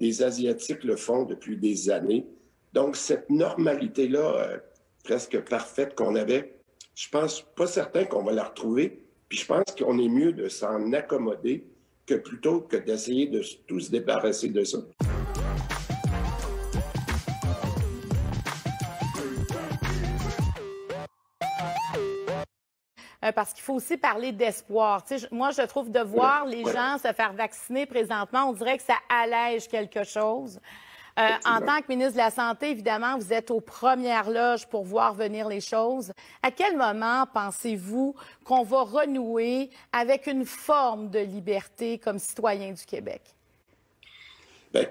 les Asiatiques le font depuis des années. Donc, cette normalité-là, presque parfaite qu'on avait, je pense pas certain qu'on va la retrouver. Puis je pense qu'on est mieux de s'en accommoder que plutôt que d'essayer de tout se débarrasser de ça. Parce qu'il faut aussi parler d'espoir. Moi, je trouve de voir les gens se faire vacciner présentement, on dirait que ça allège quelque chose. En tant que ministre de la Santé, évidemment, vous êtes aux premières loges pour voir venir les choses. À quel moment pensez-vous qu'on va renouer avec une forme de liberté comme citoyen du Québec? Bien,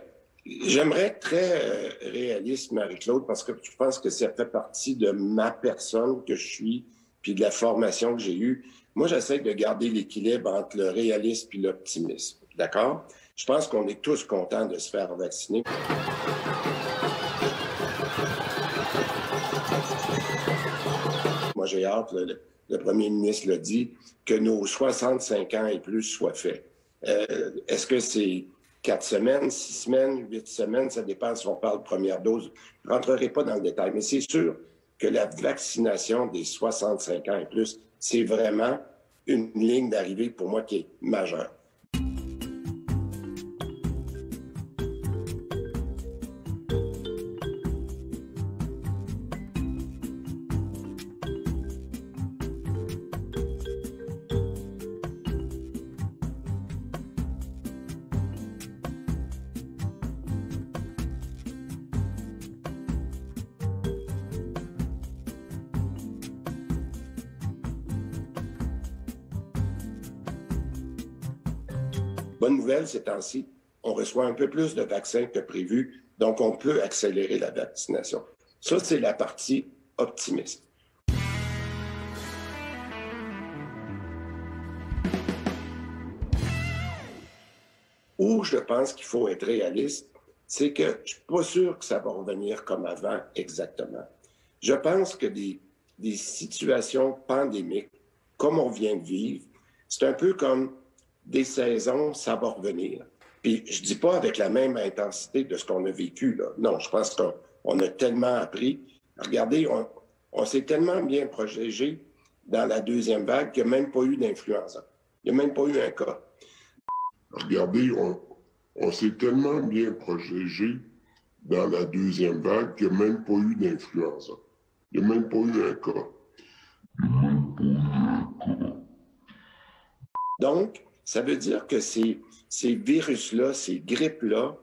j'aimerais être très réaliste, Marie-Claude, parce que je pense que ça fait partie de ma personne que je suis, puis de la formation que j'ai eue. Moi, j'essaie de garder l'équilibre entre le réalisme et l'optimisme. D'accord? Je pense qu'on est tous contents de se faire vacciner. Moi, j'ai hâte, le premier ministre l'a dit, que nos 65 ans et plus soient faits. Est-ce que c'est 4 semaines, 6 semaines, 8 semaines? Ça dépend si on parle de première dose. Je ne rentrerai pas dans le détail, mais c'est sûr que la vaccination des 65 ans et plus, c'est vraiment une ligne d'arrivée pour moi qui est majeure. Bonne nouvelle, ces temps-ci, on reçoit un peu plus de vaccins que prévu, donc on peut accélérer la vaccination. Ça, c'est la partie optimiste. Où je pense qu'il faut être réaliste, c'est que je ne suis pas sûr que ça va revenir comme avant exactement. Je pense que des situations pandémiques, comme on vient de vivre, c'est un peu comme des saisons, ça va revenir. Puis je dis pas avec la même intensité de ce qu'on a vécu, là. Non, je pense qu'on a tellement appris. Regardez, on s'est tellement bien protégé dans la deuxième vague qu'il n'y a même pas eu d'influenza. Il n'y a même pas eu un cas. Regardez, on s'est tellement bien protégé dans la deuxième vague qu'il n'y a même pas eu d'influenza. Il n'y a même pas eu un cas. Donc, ça veut dire que ces virus-là, ces grippes-là,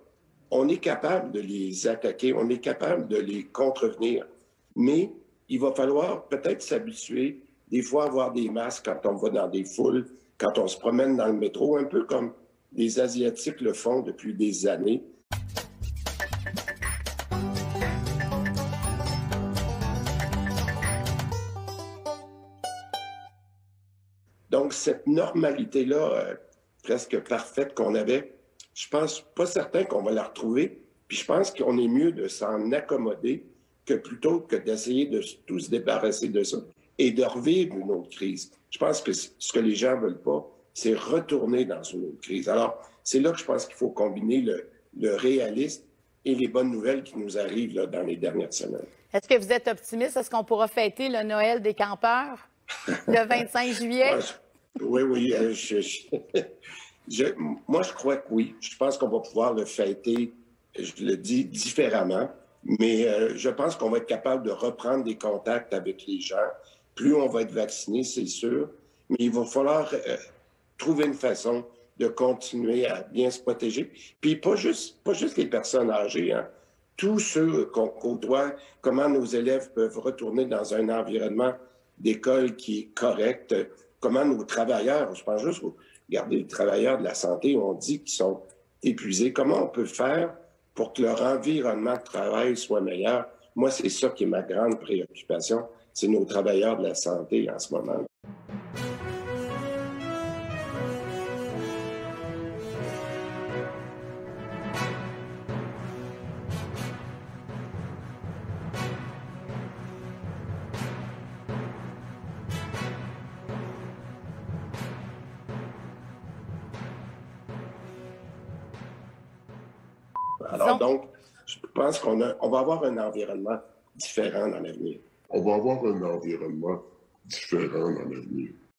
on est capable de les attaquer, on est capable de les contrevenir. Mais il va falloir peut-être s'habituer, des fois, à avoir des masques quand on va dans des foules, quand on se promène dans le métro, un peu comme les Asiatiques le font depuis des années. Donc, cette normalité-là, presque parfaite qu'on avait, je pense pas certain qu'on va la retrouver. Puis je pense qu'on est mieux de s'en accommoder que plutôt que d'essayer de tout se débarrasser de ça et de revivre une autre crise. Je pense que ce que les gens veulent pas, c'est retourner dans une autre crise. Alors, c'est là que je pense qu'il faut combiner le réalisme et les bonnes nouvelles qui nous arrivent là, dans les dernières semaines. Est-ce que vous êtes optimiste? Est-ce qu'on pourra fêter le Noël des campeurs le 25 juillet? Oui. Moi, je crois que oui. Je pense qu'on va pouvoir le fêter, je le dis, différemment. Mais je pense qu'on va être capable de reprendre des contacts avec les gens. Plus on va être vacciné, c'est sûr. Mais il va falloir trouver une façon de continuer à bien se protéger. Puis pas juste les personnes âgées, hein. Tous ceux qu'on côtoie, comment nos élèves peuvent retourner dans un environnement d'école qui est correct, comment nos travailleurs, je pense juste, regardez les travailleurs de la santé, on dit qu'ils sont épuisés. Comment on peut faire pour que leur environnement de travail soit meilleur? Moi, c'est ça qui est ma grande préoccupation, c'est nos travailleurs de la santé en ce moment. Alors donc, je pense qu'on va avoir un environnement différent dans l'avenir. On va avoir un environnement différent dans l'avenir.